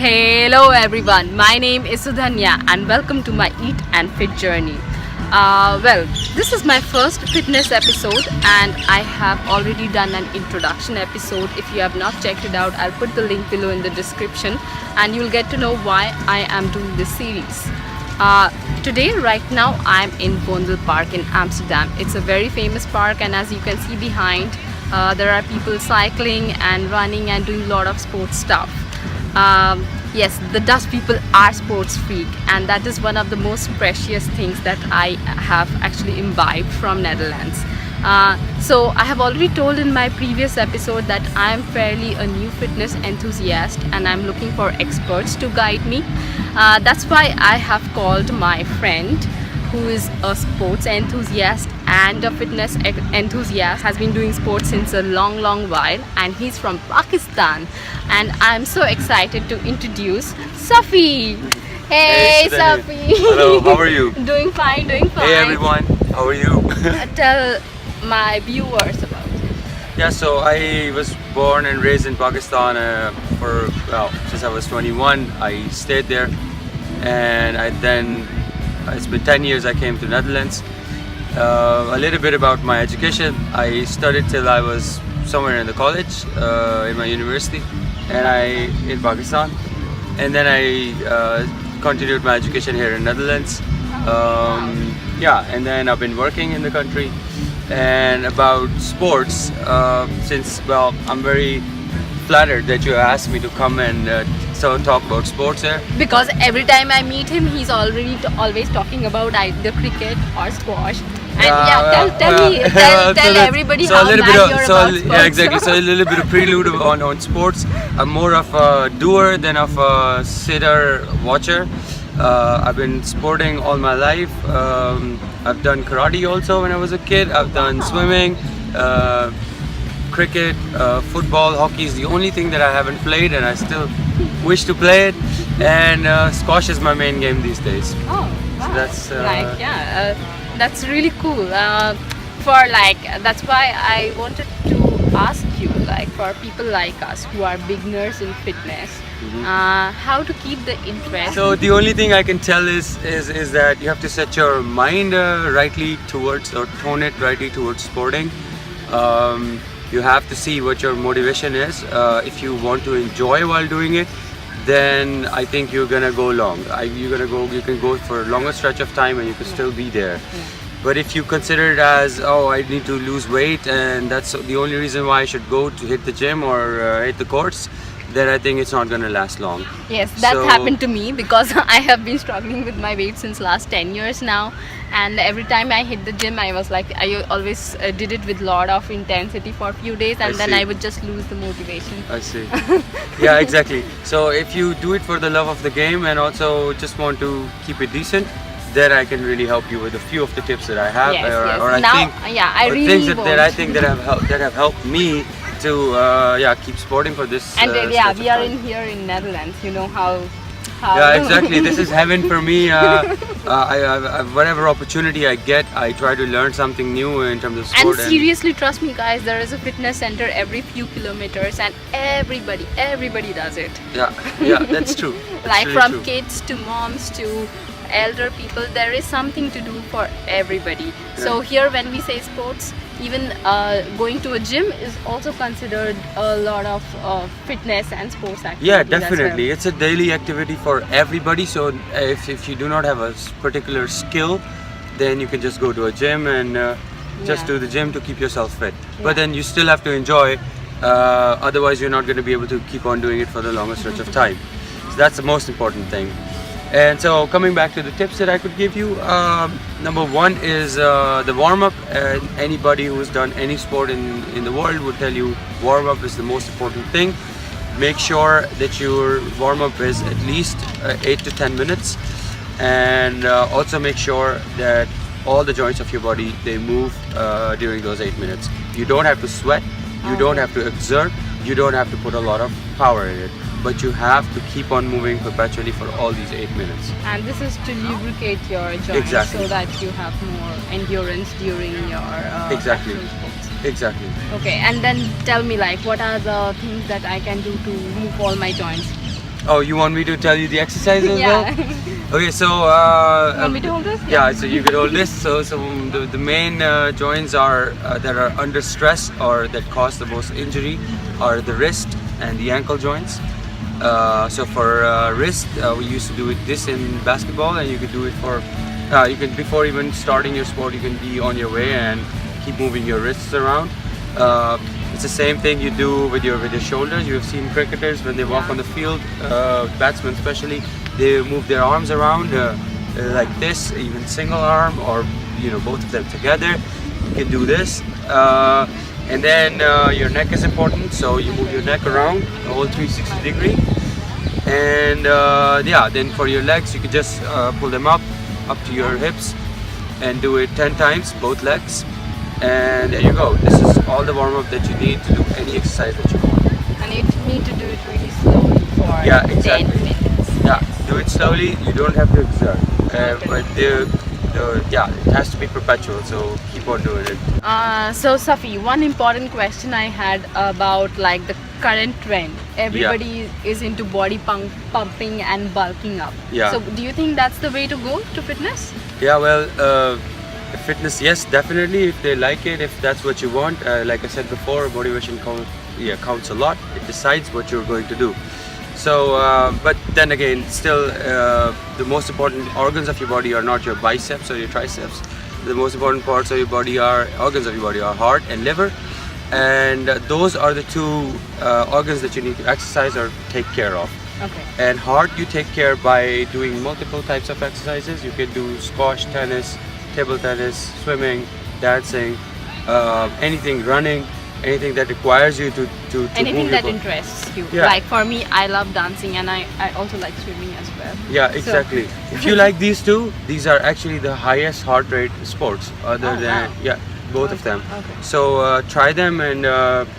Hello everyone, my name is Sudhanya and welcome to my Eat and Fit journey. This is my first fitness episode and I have already done an introduction episode. If you have not checked it out, I'll put the link below in the description and you'll get to know why I am doing this series. Today, right now, I'm in Vondelpark in Amsterdam. It's a very famous park and as you can see behind, there are people cycling and running and doing a lot of sports stuff. Yes, the Dutch people are sports freak and that is one of the most precious things that I have actually imbibed from Netherlands. So I have already told in my previous episode that I am fairly a new fitness enthusiast and I'm looking for experts to guide me. That's why I have called my friend who is a sports enthusiast and a fitness enthusiast, has been doing sports since a long while, and he's from Pakistan, and I'm so excited to introduce Safee. Hey Safee. Hello, how are you? Doing fine. Hey everyone, how are you? Tell my viewers about it. Yeah, so I was born and raised in Pakistan since I was 21. I stayed there and it's been 10 years I came to Netherlands. A little bit about my education. I studied till I was somewhere in the college, in my university, in Pakistan, and then I continued my education here in Netherlands. And then I've been working in the country. And about sports, I'm very flattered that you asked me to come and talk about sports here. Because every time I meet him, he's always talking about either cricket or squash. And tell everybody how bad you're about sports. Yeah, exactly. So a little bit of prelude on sports. I'm more of a doer than of a sitter watcher. I've been sporting all my life. I've done karate also when I was a kid. I've done swimming, cricket, football, hockey is the only thing that I haven't played and I still wish to play it. And squash is my main game these days. Oh, wow. So that's that's really cool. That's why I wanted to ask you, for people like us who are beginners in fitness, how to keep the interest. So the only thing I can tell is that you have to set your mind rightly towards, or tone it rightly towards sporting. You have to see what your motivation is. If you want to enjoy while doing it, then I think you're gonna go long. You can go for a longer stretch of time and you can still be there. Yeah. But if you consider it as, I need to lose weight and that's the only reason why I should go to hit the gym or hit the courts, then I think it's not gonna last long. Yes, that happened to me because I have been struggling with my weight since last 10 years now, and every time I hit the gym I always did it with a lot of intensity for a few days and then I would just lose the motivation. I see. Yeah, exactly. So if you do it for the love of the game and also just want to keep it decent, then I can really help you with a few of the tips that I have, things that have helped me to keep sporting for this. And we are in here in Netherlands. You know how. Yeah, exactly. This is heaven for me. Whatever opportunity I get, I try to learn something new in terms of sport. And seriously, trust me, guys. There is a fitness center every few kilometers, and everybody does it. Yeah, that's true. That's from true. Kids to moms to elder people, there is something to do for everybody. Yeah. So here when we say sports, even going to a gym is also considered a lot of fitness and sports activity. Yeah, definitely. It's a daily activity for everybody. So if you do not have a particular skill, then you can just go to a gym and just do the gym to keep yourself fit. Yeah. But then you still have to enjoy, otherwise you're not going to be able to keep on doing it for the longer stretch of time. So that's the most important thing. And so coming back to the tips that I could give you, number one is the warm-up. Anybody who has done any sport in the world would tell you warm-up is the most important thing. Make sure that your warm-up is at least 8 to 10 minutes, and also make sure that all the joints of your body, they move during those 8 minutes. You don't have to sweat, you don't have to exert, you don't have to put a lot of power in it, but you have to keep on moving perpetually for all these 8 minutes. And this is to lubricate your joints so that you have more endurance during your Exactly. actual sports. Exactly. Okay, and then tell me, like, what are the things that I can do to move all my joints? Oh, you want me to tell you the exercises as Yeah. well? Okay, so Want me to hold this? yeah, so you could hold this. So the main joints are that are under stress or that cause the most injury are the wrist and the ankle joints. So for wrist, we used to do it this in basketball, and you could do it for you can before even starting your sport, you can be on your way and keep moving your wrists around. It's the same thing you do with your shoulders. You have seen cricketers when they walk on the field, batsmen especially, they move their arms around like this, even single arm or both of them together. You can do this, and then your neck is important. So you move your neck around the whole 360 degree, and yeah. Then for your legs, you can just pull them up to your hips and do it 10 times, both legs. And there you go. This is all the warm-up that you need to do any exercise that you want. And you need to do it really slowly for Yeah, exactly. 10 minutes. Yeah, do it slowly. You don't have to exert. But yeah, it has to be perpetual. So keep on doing it. So Safee, one important question I had about like the current trend. Everybody is into body pumping and bulking up. Yeah. So do you think that's the way to go to fitness? Yeah, well, fitness, yes, definitely. If they like it, if that's what you want. Like I said before, motivation counts a lot. It decides what you're going to do. So, but then again, still, the most important organs of your body are not your biceps or your triceps. The most important parts of your body organs of your body are heart and liver, and those are the two organs that you need to exercise or take care of. Okay. And heart, you take care by doing multiple types of exercises. You can do squash, tennis, table tennis, swimming, dancing, anything, running, anything that requires you to Anything move that your body. interests you. Yeah. Like for me, I love dancing and I also like swimming as well. Yeah, exactly. If you like these two, these are actually the highest heart rate sports other than, wow. yeah, both of them. Okay. So try them and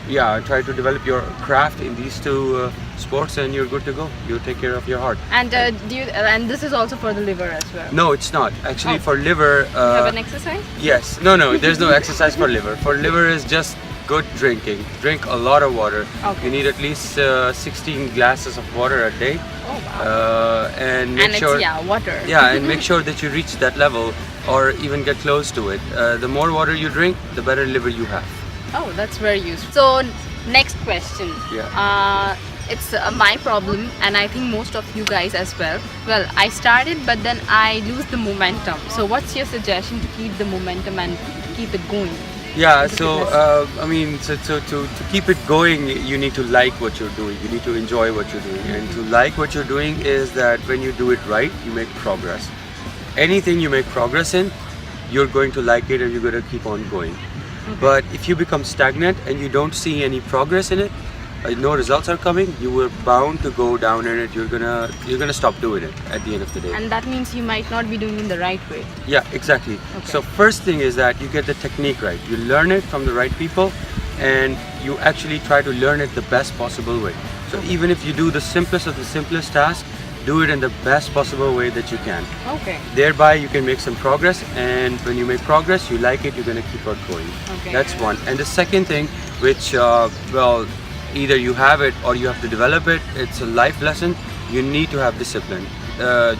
yeah, try to develop your craft in these two sports and you're good to go. You'll take care of your heart. And do you? And this is also for the liver as well. No, it's not. Actually, for liver... You have an exercise? Yes. No, there's no exercise for liver. For liver is just good drinking. Drink a lot of water. Okay. You need at least 16 glasses of water a day. Oh wow. And make sure... it's water. Yeah, and make sure that you reach that level or even get close to it. The more water you drink, the better liver you have. Oh, that's very useful. So next question. Yeah. It's my problem and I think most of you guys as well. Well, I started but then I lose the momentum. So what's your suggestion to keep the momentum and keep it going? Yeah, so I mean, so to keep it going, you need to like what you're doing. You need to enjoy what you're doing. And to like what you're doing is that when you do it right, you make progress. Anything you make progress in, you're going to like it and you're going to keep on going. Okay. But if you become stagnant and you don't see any progress in it, no results are coming, you were bound to go down in it. You're gonna stop doing it at the end of the day. And that means you might not be doing it the right way. Yeah, exactly. Okay. So first thing is that you get the technique right. You learn it from the right people and you actually try to learn it the best possible way. So even if you do the simplest of the simplest task, do it in the best possible way that you can. Okay. Thereby you can make some progress, and when you make progress, you like it, you're gonna keep on going. Okay. That's one. And the second thing, which well, either you have it or you have to develop it, it's a life lesson. You need to have discipline.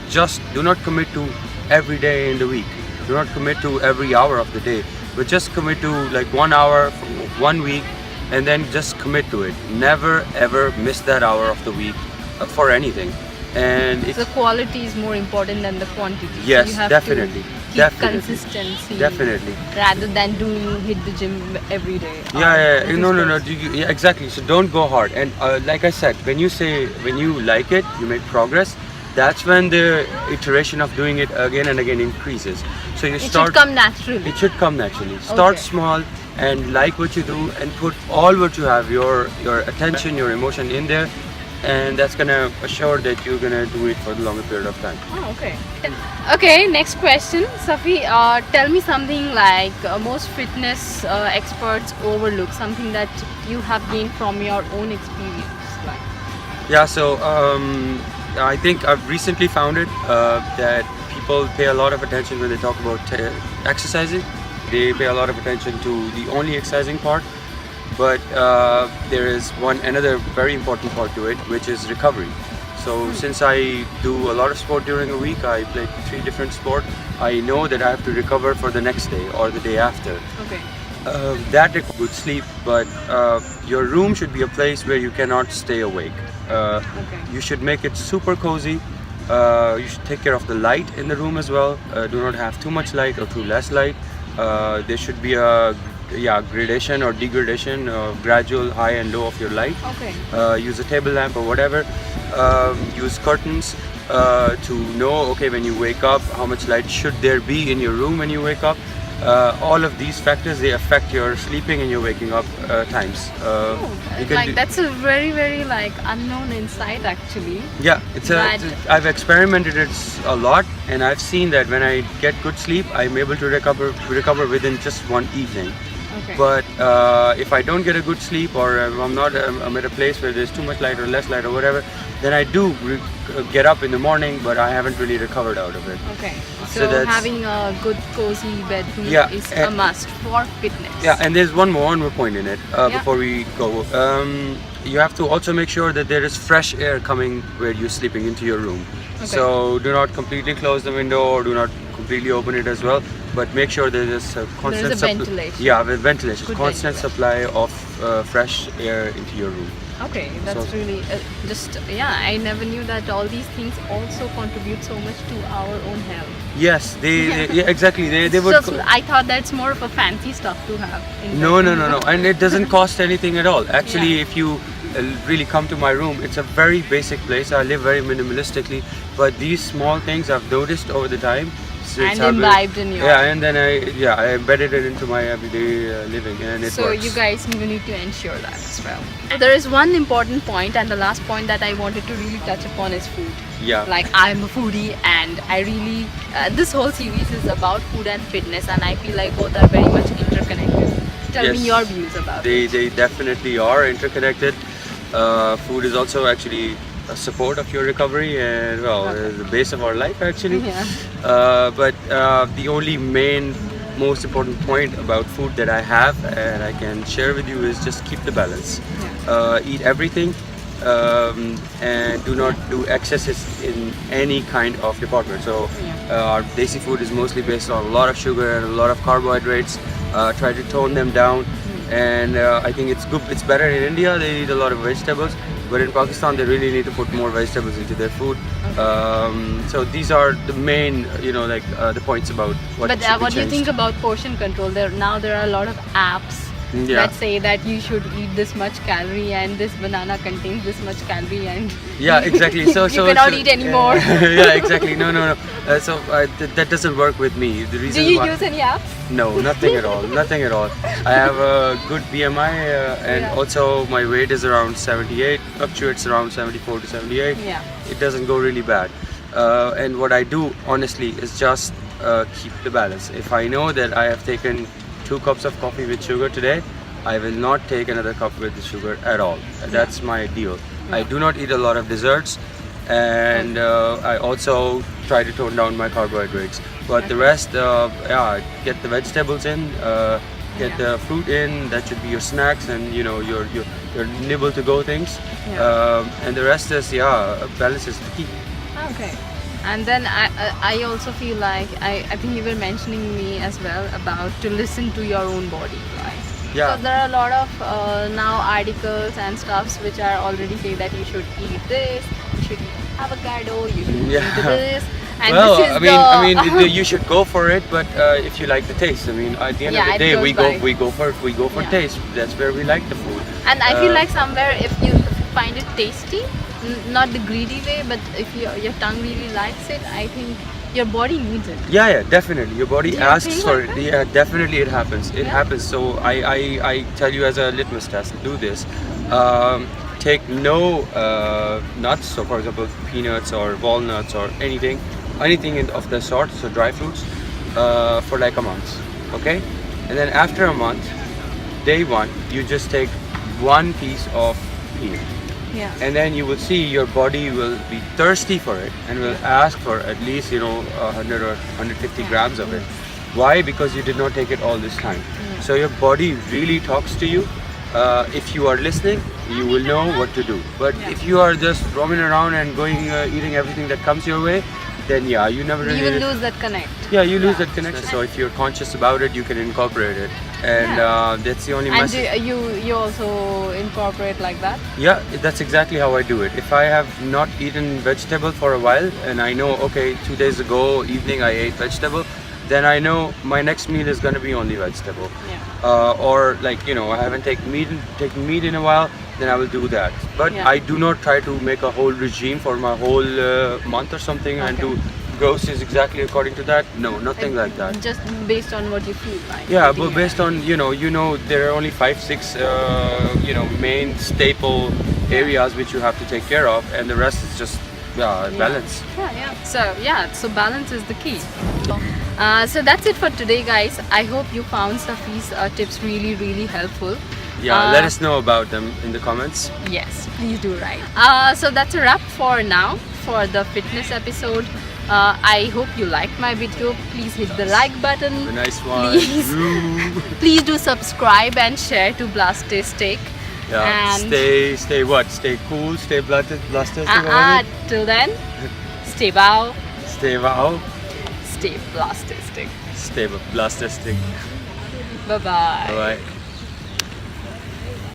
Just do not commit to every day in the week. Do not commit to every hour of the day, but just commit to like 1 hour for 1 week and then just commit to it. Never ever miss that hour of the week for anything. And it's the quality is more important than the quantity. Yes, you have definitely. To keep Definitely. consistency. Definitely. Rather than hit the gym every day. Yeah. No. sports. Yeah, exactly. So don't go hard. And like I said, when you like it, you make progress. That's when the iteration of doing it again and again increases. So you It start. should come naturally. It should come naturally. Start Okay. small and like what you do, and put all what you have, your attention, your emotion in there, and that's gonna assure that you're gonna do it for the longer period of time. Oh, okay. Okay, next question. Safee, tell me something like most fitness experts overlook, something that you have gained from your own experience. Like. Yeah, so I think I've recently found it that people pay a lot of attention when they talk about exercising. They pay a lot of attention to the only exercising part, but there is another very important part to it, which is recovery. So since I do a lot of sport during a week, I play 3 different sports. I know that I have to recover for the next day or the day after. Okay. That requires good sleep, but your room should be a place where you cannot stay awake. You should make it super cozy. You should take care of the light in the room as well. Do not have too much light or too less light. There should be a gradation or degradation, gradual high and low of your light. Okay. Use a table lamp or whatever. Use curtains to know, okay, when you wake up, how much light should there be in your room when you wake up. All of these factors, they affect your sleeping and your waking up times. That's a very like unknown insight actually. Yeah, I've experimented it a lot, and I've seen that when I get good sleep, I'm able to recover within just one evening. Okay. But if I don't get a good sleep, or I'm at a place where there's too much light or less light or whatever, then I do get up in the morning, but I haven't really recovered out of it. Okay. So having a good cozy bedroom is a must for fitness. Yeah, and there's one more point in it before we go. You have to also make sure that there is fresh air coming where you're sleeping into your room. Okay. So do not completely close the window or do not completely open it as well, but make sure there is a constant ventilation. Yeah, with ventilation, Good constant supply of fresh air into your room. Okay, that's really I never knew that all these things also contribute so much to our own health. Yes, exactly. They would. So I thought that's more of a fancy stuff to have. No, and it doesn't cost anything at all. Actually, if you really come to my room, it's a very basic place. I live very minimalistically, but these small things I've noticed over the time. And imbibed in your and then I embedded it into my everyday living, and it works. So you guys need to ensure that as well. There is one important point, and the last point that I wanted to really touch upon is food. Yeah. Like I'm a foodie, and I really this whole series is about food and fitness, and I feel like both are very much interconnected. Tell me your views about it. They definitely are interconnected. Food is also actually a support of your recovery, and the base of our life actually. But the only most important point about food that I have and I can share with you is just keep the balance. Eat everything, and do not do excesses in any kind of department. So our desi food is mostly based on a lot of sugar and a lot of carbohydrates. Try to tone them down, and I think it's good. It's better in India. They eat a lot of vegetables. But in Pakistan, they really need to put more vegetables into their food. So these are the main, the points about what. But what do you think about portion control? There are a lot of apps that say that you should eat this much calorie and this banana contains this much calorie and exactly. So you cannot eat anymore. Exactly. No. That doesn't work with me. The reason. Do you use any apps? No, nothing at all. Nothing at all. I have a good BMI, and also my weight is around 78. Fluctuates around 74 to 78. Yeah. It doesn't go really bad. And what I do honestly is just keep the balance. If I know that I have taken 2 cups of coffee with sugar today, I will not take another cup with the sugar at all. That's my deal. I do not eat a lot of desserts, and I also try to tone down my carbohydrates. But the rest, get the vegetables in, get the fruit in. That should be your snacks and your nibble to go things. And the rest is balance is the key. Okay. And then I also feel like I think you were mentioning me as well about to listen to your own body, right? Yeah. Because there are a lot of now articles and stuffs which are already say that you should eat this, you should eat avocado, you should eat this. And I mean, you should go for it, but if you like the taste, I mean, at the end of the day, we go for taste. That's where we like the food. And I feel like somewhere if you find it tasty, not the greedy way, but if your tongue really likes it, I think your body needs it. Yeah, definitely. Your body asks for it. Yeah, definitely it happens. It happens. So I tell you as a litmus test, do this. Take no nuts. So for example, peanuts or walnuts or anything of the sort. So dry fruits for like a month. Okay, and then after a month, day 1, you just take 1 piece of peanut. Yeah. And then you will see your body will be thirsty for it and will ask for at least 100 or 150 grams of it. Why? Because you did not take it all this time. So your body really talks to you. If you are listening, you will know what to do. But if you are just roaming around and going eating everything that comes your way, then yeah, you never really You will lose that connect. yeah, you lose that connection. So if you're conscious about it, you can incorporate it, and that's the only And message. you also incorporate like that? Yeah, that's exactly how I do it. If I have not eaten vegetable for a while, and I know, okay, 2 days ago evening I ate vegetable, then I know my next meal is gonna be only vegetable. Yeah. Or like, you know, I haven't taken meat in a while, then I will do that. But Yeah. I do not try to make a whole regime for my whole month or something and Okay. do groceries exactly according to that. No, nothing like that. Just based on what you feel like. Yeah, eating but based it. on you know there are only 5-6 main staple areas which you have to take care of, and the rest is just balance. Yeah. So balance is the key. So that's it for today, guys. I hope you found Safee's tips really helpful. Yeah, let us know about them in the comments. Yes, please do write. So that's a wrap for now for the fitness episode. I hope you liked my video. Please hit the like button. A nice one. Please. Ooh. Please do subscribe and share to Blastastic. Yeah. And Stay what? Stay cool. Stay blasted. till then, stay wow, Stay wow. stay Blastastic. Stay blasted. Bye bye. Bye bye.